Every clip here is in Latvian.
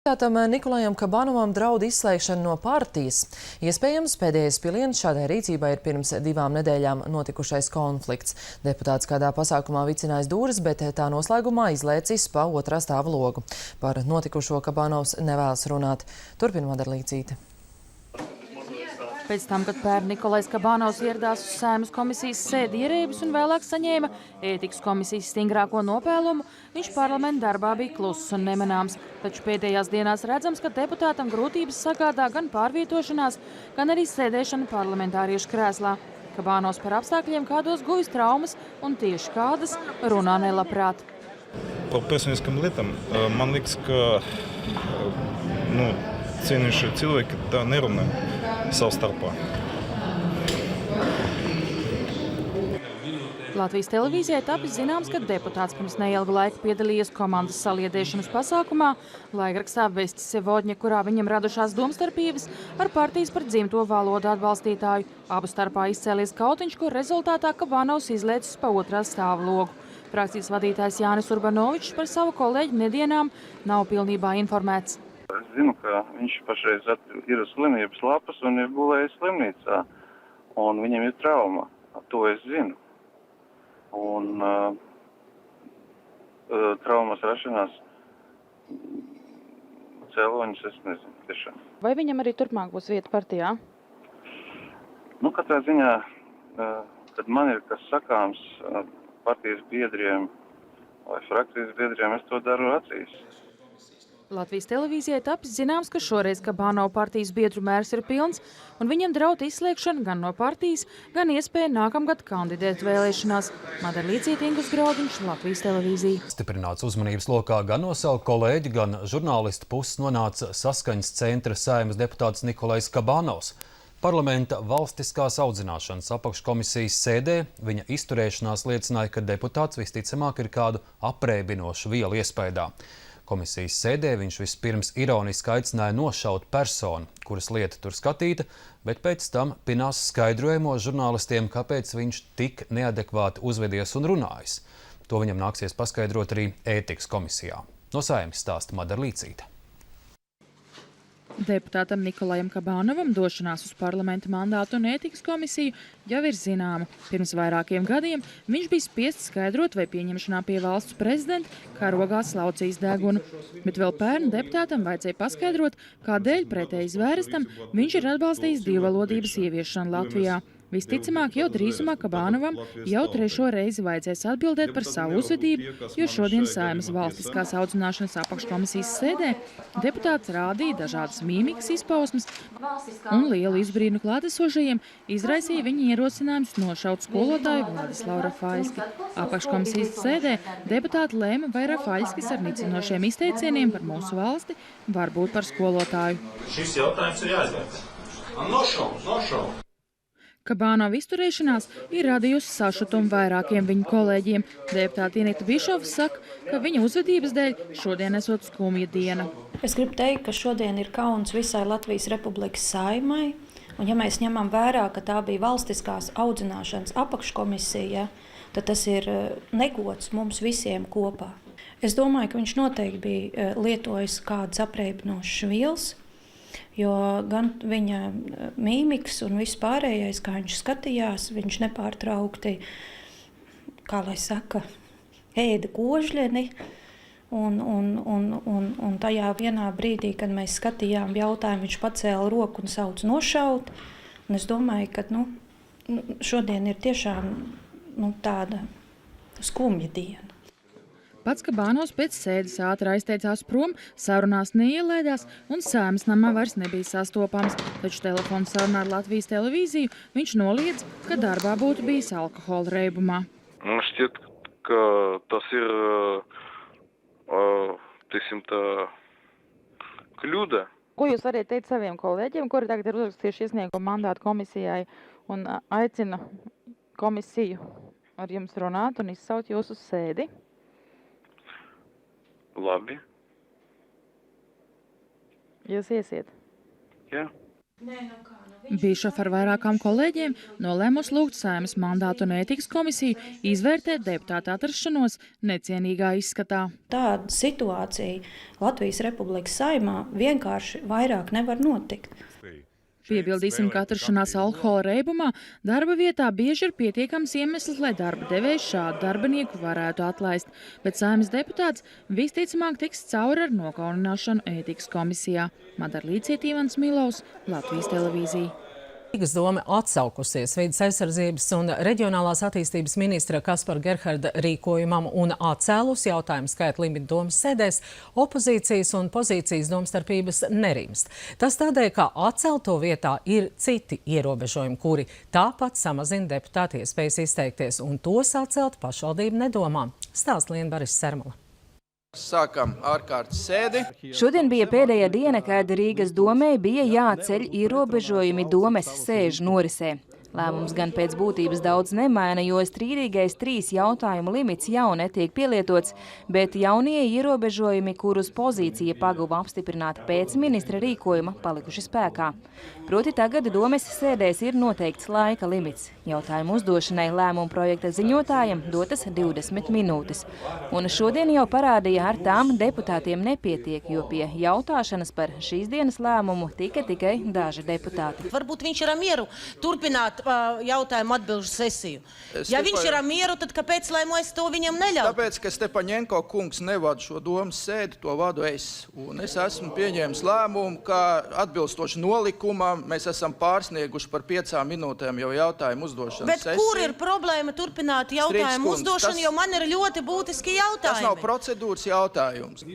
Deputātam Nikolajam Kabanovam draud izslēgšana no partijas. Iespējams, pēdējais piliens šādai rīcībai ir pirms 2 nedēļām notikušais konflikts. Deputāts kādā pasākumā vicinājis dūris, bet tā noslēgumā izlēcis pa otrā stāva logu. Par notikušo Kabanovs nevēlas runāt. Turpina Madara Līcīte. Pēc tam, kad pērn Nikolajs Kabanovs ieradās uz Saeimas komisijas sēdi ierēbis un vēlāk saņēma ētikas komisijas stingrāko nopēlumu, viņš parlamenta darbā bija kluss un nemanāms. Taču pēdējās dienās redzams, ka deputātam grūtības sagādā gan pārvietošanās, gan arī sēdēšana parlamentāriešu krēslā. Kabanovs par apstākļiem, kādos guvis traumas un tieši kādas, runā nelabprāt. Par personiskām lietām man liekas, ka cienījušie cilvēki tā nerunā savstarpā. Latvijas televīzijai tapis zināms, ka deputāts pirms neilga laika piedalījies komandas saliedēšanas pasākumā, laikrakstā Vestis Sevodņa, kurā viņam radušās domstarpības ar partijas par dzimto valodu atbalstītāju. Abu starpā izcēlies kautiņš, kur rezultātā Kabanovs izlēcis pa otrā stāva logu. Frakcijas vadītājs Jānis Urbanovičs par savu kolēģi nedienām nav pilnībā informēts. Es zinu, ka viņš pašreiz ir uz slimības lapas un ir gulējis slimnīcā, un viņam ir trauma. To es zinu. Un traumas rašanās cēloņus es nezinu tiešām. Vai viņam arī turpmāk būs vieta partijā? Katrā ziņā, kad man ir kas sakāms partijas biedriem vai frakcijas biedriem, es to daru acīs. Latvijas televīzijai tapis zināms, ka šoreiz Kabanova partijas biedru mērs ir pilns, un viņam draud izslēgšana gan no partijas, gan iespēja nākamgad kandidēt vēlēšanās. Madara Līcīte, Ingus Graudiņš, Latvijas televīzija. Stiprināts uzmanības lokā gan no savu kolēģi, gan žurnālistu puses nonāca Saskaņas centra Saeimas deputāts Nikolajs Kabanovs. Parlamenta valstiskās audzināšanas apakškomisijas sēdē viņa izturēšanās liecināja, ka deputāts visticamāk ir kādu aprēbinošu vielu iespaidā. Komisijas sēdē viņš vispirms ironiski aicināja nošaut personu, kuras lieta tur skatīta, bet pēc tam pinās skaidrojumu žurnālistiem, kāpēc viņš tik neadekvāti uzvedies un runājis. To viņam nāksies paskaidrot arī ētikas komisijā. No Saeimas stāsta Madara Līcīte. Deputātam Nikolajam Kabanovam došanās uz parlamenta mandātu un ētikas komisiju jau ir zināma. Pirms vairākiem gadiem viņš bija spiests skaidrot, vai pieņemšanā pie valsts prezidenta karogā slaucījis degunu. Bet vēl pērn deputātam vajadzēja paskaidrot, kādēļ pretēji zvērestam viņš ir atbalstījis divvalodības ieviešanu Latvijā. Visticamāk, jau drīzumā Kabanovam jau 3. reizi vajadzēs atbildēt par savu uzvedību, jo šodien Saeimas valstiskās audzināšanas apakškomisijas sēdē deputāts rādīja dažādas mīmikas izpausmes un lielu izbrīnu klātesošajiem izraisīja viņa ierosinājums nošaut skolotāju Vladislavu Rafaļski. Apakškomisijas sēdē deputāti lēma, vai Rafaļskis ar nicinošiem izteicieniem par mūsu valsti var būt par skolotāju. Šis jautājums ir jāizvērtē. Nošaukt. Kabanova izturēšanās ir radījusi sašutumu vairākiem viņa kolēģiem. Deputāte Inita Bišovs saka, ka viņa uzvedības dēļ šodien esot skumja diena. Es gribu teikt, ka šodien ir kauns visai Latvijas Republikas Saeimai, un ja mēs ņemam vērā, ka tā bija valstiskās audzināšanas apakškomisija, tad tas ir negods mums visiem kopā. Es domāju, ka viņš noteikti bija lietojis kādas apreibinošas vielas, jo gan viņa mīmikas un viss pārējais, kā viņš skatījās, viņš nepārtraukti, kā lai saka, ēda kožļeni. Un tajā vienā brīdī, kad mēs skatījām jautājumu, viņš pacēla roku un sauc nošaut. Un es domāju, ka šodien ir tiešām tāda skumja diena. Pats Kabanovs pēc sēdes ātri aizteicās prom, sarunās neielēdās un Saeimas namā vairs nebija sastopams. Taču telefonu sarunā ar Latvijas televīziju viņš noliedz, ka darbā būtu bijis alkohola reibumā. Man šķiet, ka tas ir, tā kļūda. Ko jūs variet teikt saviem kolēģiem, kuri tagad ir uzrakstījuši iesniegumu mandātu komisijai un aicina komisiju ar jums runāt un izsaukt jūs uz sēdi? Labi. Jūs iesiet? Jā. Nē, kā, Bišofa ar vairākām kolēģiem nolēmusi lūgt Saeimas mandātu un ētikas komisiju izvērtēt deputātu atrašanos necienīgā izskatā. Tāda situācija Latvijas Republikas Saeimā vienkārši vairāk nevar notikt. Piebildīsim, ka atrašanās alkohola reibumā darba vietā bieži ir pietiekams iemesls, lai darba devējs šādu darbinieku varētu atlaist, bet Saeimas deputāts visticamāk tiks cauri ar nokaunināšanu ētikas komisijā. Madara Līciet, Ivans Milovs, Latvijas televīzija. Rīgas doma atsaukusies vides aizsardzības un reģionālās attīstības ministra Kaspara Gerharda rīkojumam un atcēlus jautājumu skaitu limitu domas sēdēs, opozīcijas un pozīcijas domstarpības nerimst. Tas tādēļ, ka atcelto vietā ir citi ierobežojumi, kuri tāpat samazina deputātu iespējas izteikties, un tos atcelt pašvaldība nedomā. Stāst Liena Baris Sermala. Sākam ārkārtas sēdi. Šodien bija pēdējā diena, kad Rīgas domei bija jāceļ ierobežojumi domes sēžu norisē. Lēmums gan pēc būtības daudz nemaina, jo strīdīgais 3 jautājumu limits jau netiek pielietots, bet jaunie ierobežojumi, kurus pozīcija paguva apstiprināt pēc ministra rīkojuma, palikuši spēkā. Proti tagad domes sēdēs ir noteikts laika limits. Jautājumu uzdošanai lēmumu projekta ziņotājiem dotas 20 minūtes. Un šodien jau parādīja, ar tām deputātiem nepietiek, jo pie jautāšanas par šīs dienas lēmumu tika tikai daži deputāti. Varbūt viņš ir ar mieru turpināt jautājumu atbilžu sesiju. Ja viņš ir ar mieru, tad kāpēc, lai mēs to viņam neļautu? Tāpēc, ka Stepaņenko kungs nevada šo domas sēdi, to vadu es. Un es esmu pieņēmis lēmumu, ka atbilstoši nolikumam mēs esam pārsnieguši par 5 minūtēm jau jautājumu uzdošanas Bet sesiju. kur ir problēma turpināt jautājumu uzdošanu, jo man ir ļoti būtiski jautājumi? Tas nav procedūras jautājums.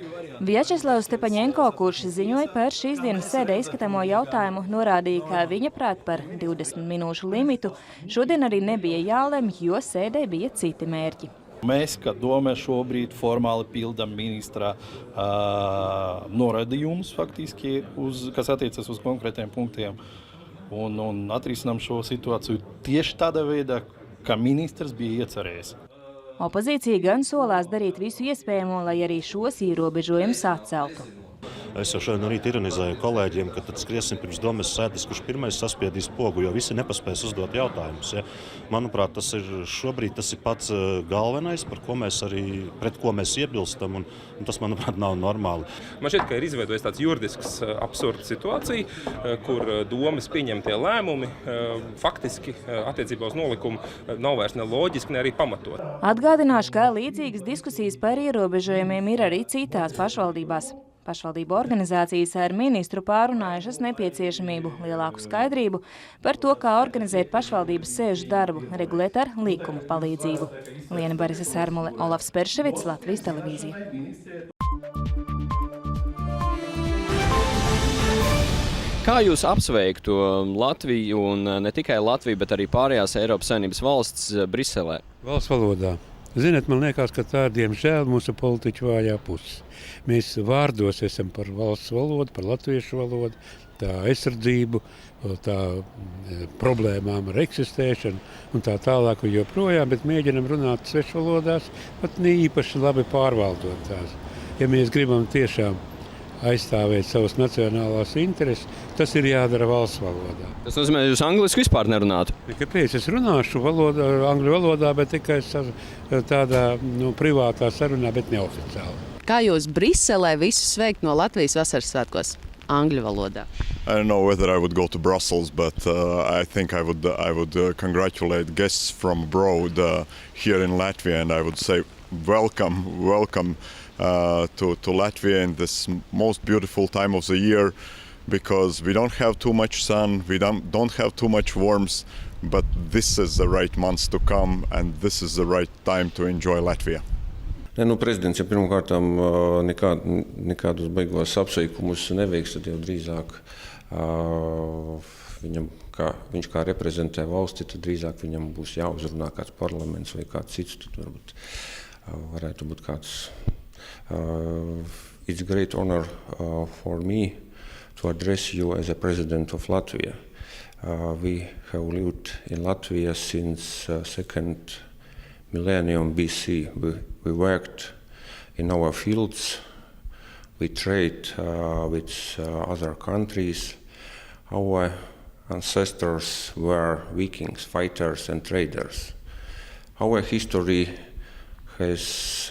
Vjačeslavs Stepaņenko, kurš ziņoja par šīs dienas sēdē izskatāmo jautājumu, norādīja, ka viņa prāt par 20 minūšu limitu šodien arī nebija jālemj, jo sēdē bija citi mērķi. Mēs, kā dome, šobrīd formāli pildam ministra norādījumus, faktiski, kas attiecas uz konkrētiem punktiem, un atrisinām šo situāciju tieši tādā veidā, kā ministrs bija iecerējis. Opozīcija gan solās darīt visu iespējamo, lai arī šos ierobežojumus atceltu. Es jau šodien arī ironizēju kolēģiem, ka tad skriesim pirms domes sēdes, kurš pirmais saspiedīs pogu, jo visi nepaspēs uzdot jautājumus. Ja? Manuprāt, tas ir pats galvenais, pret ko mēs iebilstam, un tas, manuprāt, nav normāli. Man šķiet, ka ir izveidojies tāds juridisks absurda situācija, kur domas pieņemtie lēmumi faktiski attiecībā uz nolikumu nav vairs ne loģiski, ne arī pamatot. Atgādināšu, ka līdzīgas diskusijas par ierobežojumiem ir arī citās pašvaldībās. Pašvaldību organizācijas ar ministru pārunājušas nepieciešamību lielāku skaidrību par to, kā organizēt pašvaldības sēžu darbu, regulēt ar līkuma palīdzību. Liena Barisa Sermale, Olafs Perševits, Latvijas televīzija. Kā jūs apsveiktu Latviju un ne tikai Latviju, bet arī pārējās Eiropas Savienības valsts Briselē? Valsts valodā. Ziniet, man liekas, ka tā ir diemžēl mūsu politiķu vājā puse. Mēs vārdos esam par valsts valodu, par latviešu valodu, tā aizsardzību, tā problēmām ar eksistēšanu un tā tālāk un joprojām, bet mēģinam runāt svešvalodās, pat ne īpaši labi pārvaldot tās. Ja mēs gribam tiešām aizstāvēt savas nacionālās intereses, tas ir jādara valsts valodā. Tas nozīmē, ka jūs angliski vispār nerunātu? Kāpēc? Es runāšu angļu valodā, bet tikai tādā privātā sarunā, bet neoficiāli. Kā jūs Briselē visu sveikt no Latvijas vasaras svētkos? Angļu valodā. I don't know whether I would go to Brussels, but I think I would congratulate guests from abroad here in Latvia, and I would say welcome to Latvia in this most beautiful time of the year, because we don't have too much sun, we don't have too much warmth, but this is the right months to come, and this is the right time to enjoy Latvia. Prezidents jau pirmkārtām nekādus beigos apsveikumus neveiks, tad jau drīzāk viņš kā reprezentē valsti, tad drīzāk viņam būs jāuzrunā kāds parlaments vai kāds cits, tad varbūt varētu būt kāds. It's a great honor for me to address you as a president of Latvia. We have lived in Latvia since second millennium BC. We worked in our fields, we trade with other countries. Our ancestors were Vikings, fighters and traders. Our history has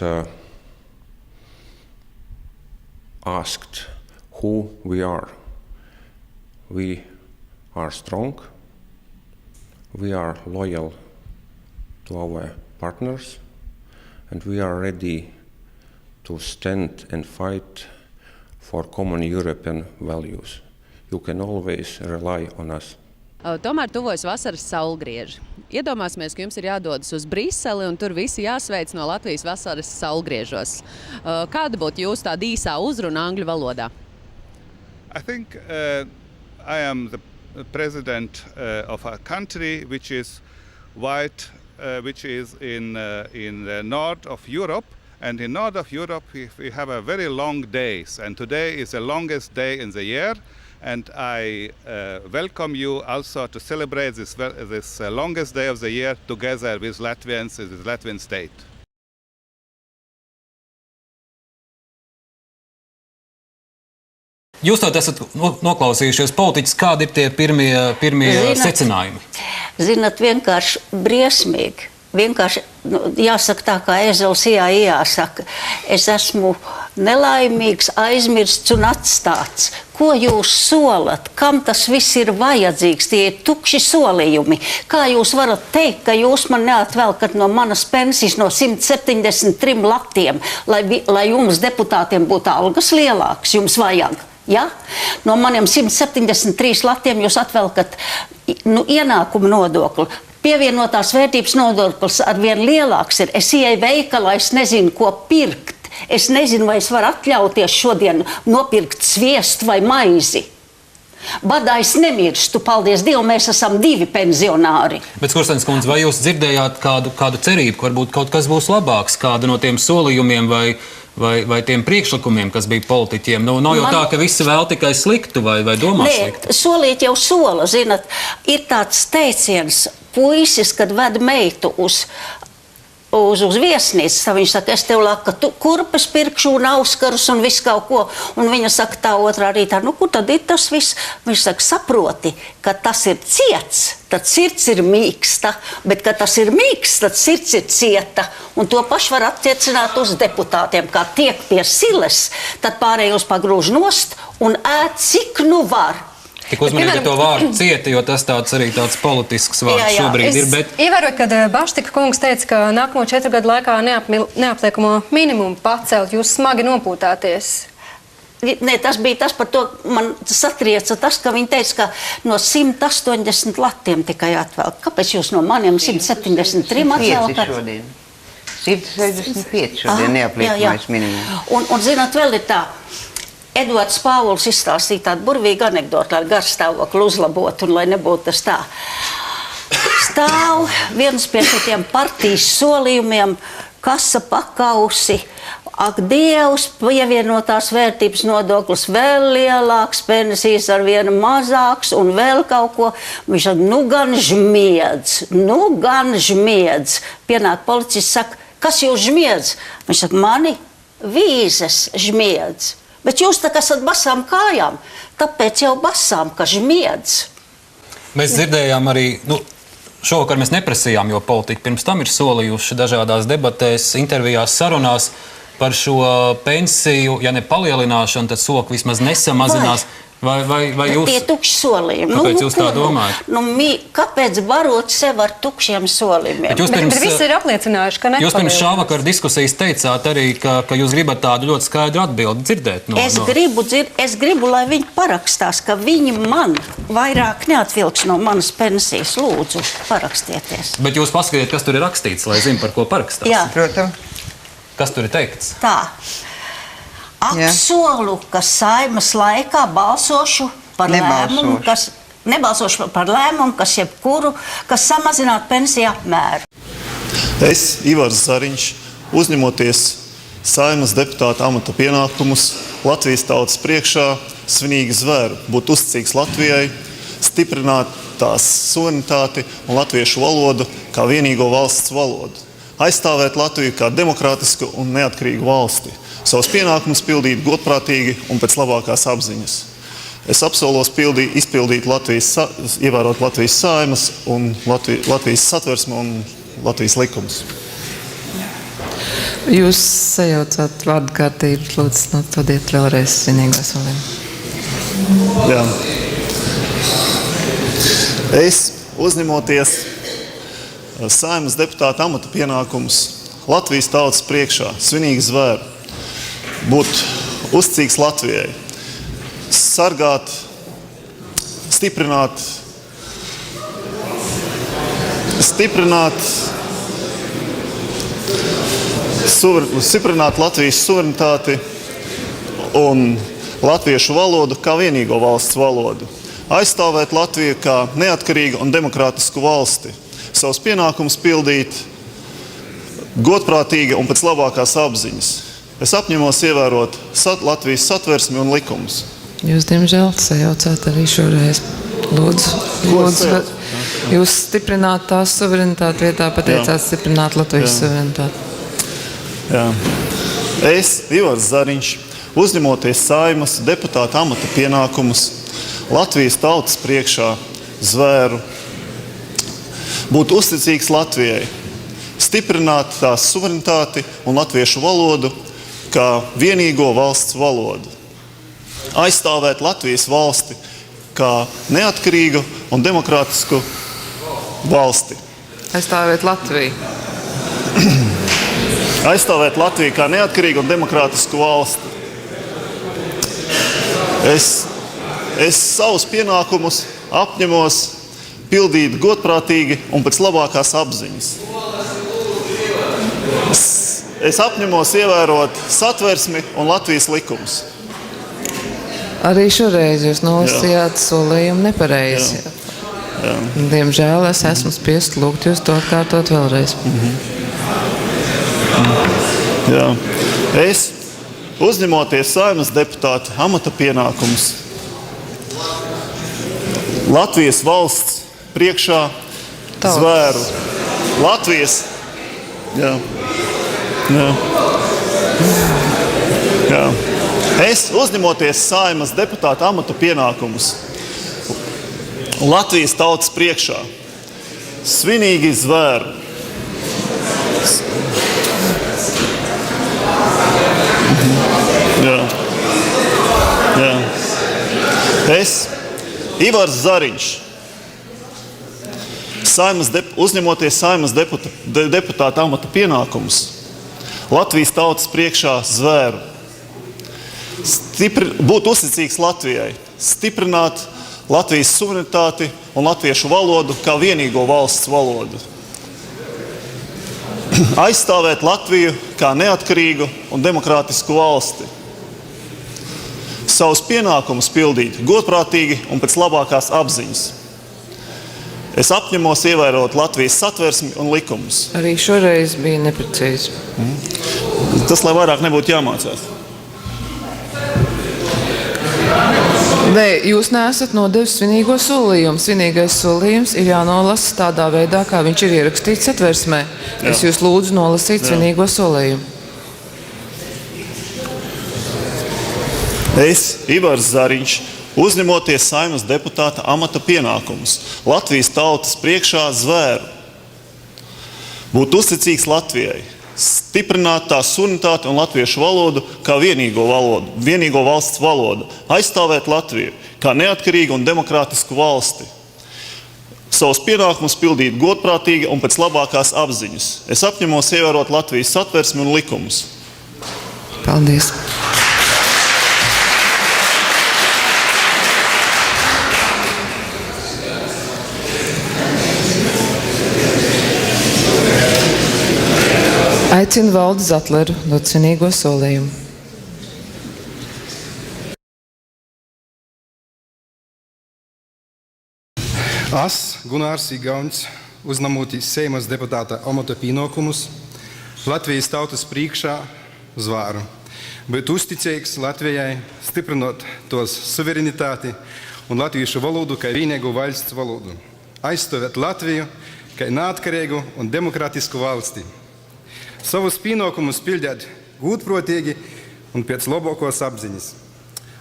asked who we are. We are strong, we are loyal to our partners, and we are ready to stand and fight for common European values. You can always rely on us. Tomēr tuvojas vasaras saulgrieži. Iedomāsimies, ka jums ir jādodas uz Briseli un tur visi jāsveic no Latvijas vasaras saulgriežos. Kāda būtu jūsu tāda īsā uzruna angļu valodā? I think I am the president of a country which is white, which is in the north of Europe. And in north of Europe, we have a very long days. And today is the longest day in the year. And I welcome you also to celebrate this longest day of the year together with Latvians, with Latvian state. Jūs tad esat noklausījušies politiķus, kādi ir tie pirmie secinājumi? Zinat, vienkārši briesmīgi. Vienkārši, jāsaka tā, kā ezels jāsaka, es esmu nelaimīgs, aizmirsts un atstāts. Ko jūs solat? Kam tas viss ir vajadzīgs? Tie ir tukši solījumi. Kā jūs varat teikt, ka jūs man neatvelkat no manas pensijas no 173 latiem, lai jums deputātiem būtu algas lielāks, jums vajag? Ja? No maniem 173 latiem jūs atvelkat ienākumu nodokli. Pievienotās vērtības nodoklis arvien lielāks ir. Es ieeju veikalā, es nezinu, ko pirkt. Es nezinu, vai es varu atļauties šodien nopirkt sviestu vai maizi. Badā es nemirstu, paldies Dievam, mēs esam 2 penzionāri. Bet, Skurstenes kundze, vai jūs dzirdējāt kādu cerību, ka varbūt kaut kas būs labāks, kāda no tiem solījumiem vai tiem priekšlikumiem, kas bija politiķiem? Nav jau tā, ka visi vēl tikai sliktu vai domā sliktu. Nē, solīt jau sola, zinat, ir tāds teiciens, puisis, kad ved meitu uz viesnīcu, tad viņš saka, es tev laka kurpes pirkšu un auskarus un visu kaut ko, un viņa saka tā otrā rītā, kur tad ir tas viss? Viņš saka, saproti, ka tas ir ciets, tad sirds ir mīksta, bet kad tas ir mīksts, tad sirds ir cieta, un to pašu var attiecināt uz deputātiem, kā tiek pie siles, tad pārējos pagrūž nost un ēd cik nu var. Tik uzmanīgi to vārdu cieti, jo tas arī tāds politisks vārds šobrīd ir. Ievēroju, kad Baštika kungs teica, ka nākamo 4 gadu laikā neapliekamo minimumu pacelt, jūs smagi nopūtāties. Nē, tas bija tas par to, man satrieca tas, ka viņi teica, ka no 180 latiem tikai atvēl. Kāpēc jūs no maniem 173 atvēlkat? 165 šodien neapliekamais minimums. Un zināt, vēl ir tā. Edvards Pāvuls izstāstīja tādu burvīgu anekdotu, lai garstāvokli uzlabotu un lai nebūtu tas tā. Stāv viens pie šitiem partijas solījumiem, kasa pakausi, ak Dievs, pievienotās vērtības nodoklis vēl lielāks, pensijas ar vienu mazāks un vēl kaut ko. Viņš saka, nu gan žmiedz. Pienāk policists, saka, kas jūs žmiedz? Viņš saka, mani vīzes žmiedz. Bet jūs tā kā esat basām kājām, tāpēc jau basām, ka žmiedz. Mēs dzirdējām arī, šovakar mēs neprasījām, jo politiķi pirms tam ir solījuši dažādās debatēs, intervijās, sarunās par šo pensiju, ja ne palielināšanu, tad soku vismaz nesamazinās. Vai jūs... Tie tukši solījumi. Kāpēc jūs tā domājat? Kāpēc barot sev ar tukšiem solījumiem? Bet visi ir apliecinājuši, ka nepalielinās. Jūs pirms šā vakara diskusijas teicāt arī, ka jūs gribat tādu ļoti skaidru atbildi dzirdēt. Es gribu, lai viņi parakstās, ka viņi man vairāk neatvilks no manas pensijas. Lūdzu, parakstieties. Bet jūs paskatiet, kas tur ir rakstīts, lai zinu, par ko parakstās. Jā. Protams. Kas tur ir teikts? Tā. Apsolu, ka Saimas laikā balsošu par lēmumu, kas samazinātu pensiju apmēru. Es, Ivars Zariņš, uzņemoties Saimas deputāta amata pienākumus Latvijas tautas priekšā, svinīgi zvēru būt uzticīgs Latvijai, stiprināt tās suverenitāti un latviešu valodu kā vienīgo valsts valodu, aizstāvēt Latviju kā demokrātisku un neatkarīgu valsti, savus pienākumus pildīt godprātīgi un pēc labākās apziņas. Es apsolos izpildīt ievērot Latvijas Saeimas un Latvijas Satversmi un Latvijas likumus. Jūs sajaucāt vārdu kārtību, lūdzu, nododiet vēlreiz svinīgo solījumu. Jā. Es, uzņemoties Saeimas deputāta amata pienākumus Latvijas tautas priekšā, svinīgi zvēru, būt uzticīgs Latvijai, sargāt, stiprināt Latvijas suverenitāti un latviešu valodu kā vienīgo valsts valodu, aizstāvēt Latviju kā neatkarīgu un demokrātisku valsti, savus pienākumus pildīt godprātīgi un pēc labākās apziņas. Es apņemos ievērot Latvijas satversmi un likumus. Jūs, diemžēl, sajaucāt arī šoreiz. Lūdzu, jūs stiprināt tās suverenitāti vietā, pateicāt stiprināt Latvijas suverenitāti. Jā. Es, Ivars Zariņš, uzņemoties Saeimas deputāta amata pienākumus Latvijas tautas priekšā, zvēru, būt uzticīgs Latvijai, stiprināt tās suverenitāti un latviešu valodu kā vienīgo valsts valodu, aizstāvēt Latvijas valsti kā neatkarīgu un demokrātisku valsti. Aizstāvēt Latviju. Aizstāvēt Latviju kā neatkarīgu un demokrātisku valsti. Es savus pienākumus apņemos pildīt godprātīgi un pēc labākās apziņas. Es apņemos ievērot satversmi un Latvijas likumus. Arī šoreiz jūs nolasījāt solījumu nepareizi. Jā. Diemžēl es esmu spiest lūgt jūs to atkārtot vēlreiz. Jā. Es, uzņemoties Saeimas deputāta amata pienākumus Latvijas valsts priekšā, zvēru. Latvijas. Jā. Jā. Jā. Es, uzņemoties Saeimas deputāta amata pienākumus Latvijas tautas priekšā, svinīgi zvēru. Jā. Jā. Es, Ivars Zariņš, uzņemoties Saeimas deputāta amata pienākumus Latvijas tautas priekšā, zvēru, būt uzticīgs Latvijai, stiprināt Latvijas suverenitāti un latviešu valodu kā vienīgo valsts valodu, aizstāvēt Latviju kā neatkarīgu un demokrātisku valsti, savus pienākumus pildīt godprātīgi un pēc labākās apziņas. Es apņemos ievērot Latvijas satversmi un likumus. Arī šoreiz bija neprecīzi. Tas, lai vairāk nebūtu jāmācās. Nē, jūs neesat nodevis svinīgo solījumu. Svinīgais solījums ir jānolasa tādā veidā, kā viņš ir ierakstīts satversmē. Es jūs lūdzu nolasīt svinīgo solījumu. Es, Ivars Zariņš, uzņemoties Saeimas deputāta amata pienākumus Latvijas tautas priekšā, zvēru, būt uzticīgs Latvijai, stiprināt tās suverenitāti un latviešu valodu kā vienīgo valsts valodu, aizstāvēt Latviju kā neatkarīgu un demokrātisku valsti, savus pienākumus pildīt godprātīgi un pēc labākās apziņas. Es apņemos ievērot Latvijas satversmi un likumus. Paldies! Aicinu Valdi Zatleru dot svinīgo solījumu. Es, Gunārs Igaunis, uzņemoties Saeimas deputāta amata pienākumus Latvijas tautas priekšā, zvēru, būt uzticīgs Latvijai, stiprinot tos suverenitāti un latviešu valodu kā vienīgo valsts valodu, aizstāvēt Latviju kā neatkarīgu un demokrātisku valsti. Savus pienākumus pildīt godprātīgi un pēc labākās apziņas.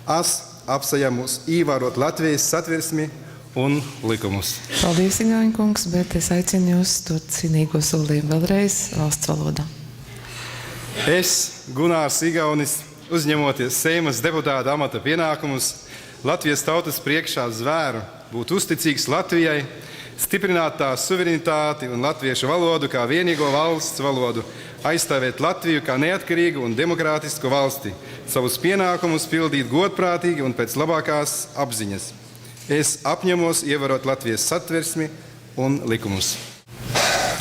Es, apsajamos ievērot Latvijas satversmi un likumus. Paldies, Igauņa kungs, bet es aicinu jūs dot svinīgo solījumu vēlreiz valsts valodā. Es, Gunārs Igaunis, uzņemoties Seimas deputāta amata pienākumus, Latvijas tautas priekšā zvēru būt uzticīgs Latvijai, stiprināt tās suverenitāti un latviešu valodu kā vienīgo valsts valodu, aizstāvēt Latviju kā neatkarīgu un demokrātisku valsti, savus pienākumus pildīt godprātīgi un pēc labākās apziņas. Es apņemos ievērot Latvijas satversmi un likumus.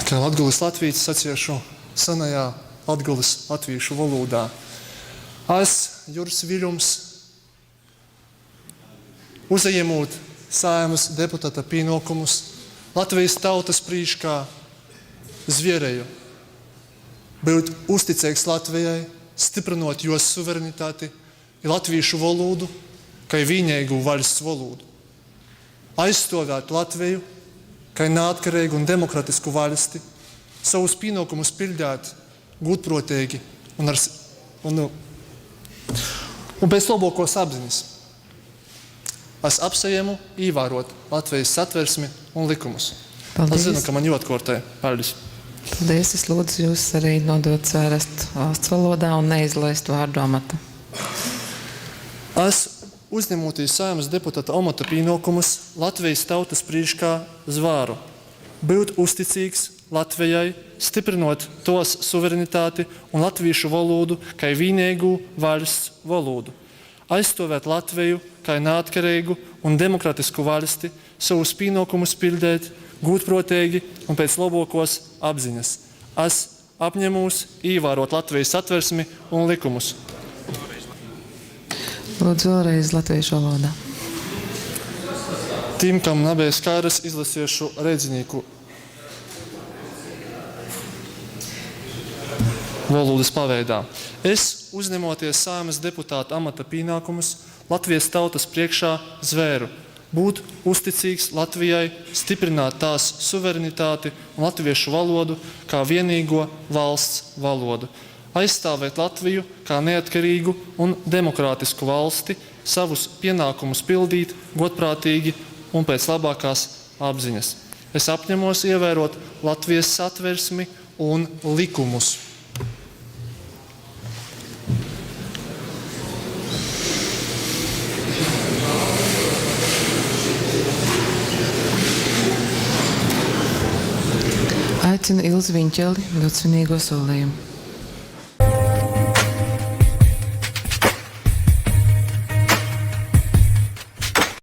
Kā Latgulis latvītis saciešu senajā Latgulis latviešu valodā. Es, Juris Viļums, uzņemot Saeimas deputāta pienākumus Latvijas tautas priekšā zvērēju būt uzticīgs Latvijai, stiprinot jos suverenitāti un latviešu valodu kā vienīgu valsts valodu. Aizstāvēt Latviju kā neatkarīgu un demokrātisku valsti, savus pienākumus pildīt godprātīgi un pēc labākās apziņas. Es apsajēmu ievērot Latvijas satversmi un likumus. Paldies. Es zinu, ka man jāatkārtē. Paldies. Paldies. Es lūdzu jūs arī nodot svērast valsts valodā un neizlaist vārdu amata. Es, uzņemoties Saeimas deputāta amata pienākumus Latvijas tautas priekšā zvēru, būt uzticīgs Latvijai, stiprinot tos suverenitāti un latviešu valodu kā vienīgu valsts valodu. Aizstāvēt Latviju kā neatkarīgu un demokrātisku valsti, savus pienākumus pildīt godprātīgi un pēc labākās apziņas. Es apņemos ievērot Latvijas satversmi un likumus. Lūdzu, vēlreiz latviešu valodā. Tiem, kam nebija skaidrs, izlasīšu redzinājumu valodas paveidā. Es, uzņemoties Saeimas deputāta amata pienākumus, Latvijas tautas priekšā zvēru, būt uzticīgs Latvijai, stiprināt tās suverenitāti un latviešu valodu kā vienīgo valsts valodu, aizstāvēt Latviju kā neatkarīgu un demokrātisku valsti, savus pienākumus pildīt godprātīgi un pēc labākās apziņas. Es apņemos ievērot Latvijas satversmi un likumus. Aicinu Ilzi Viņķeli dot svinīgo solījumu.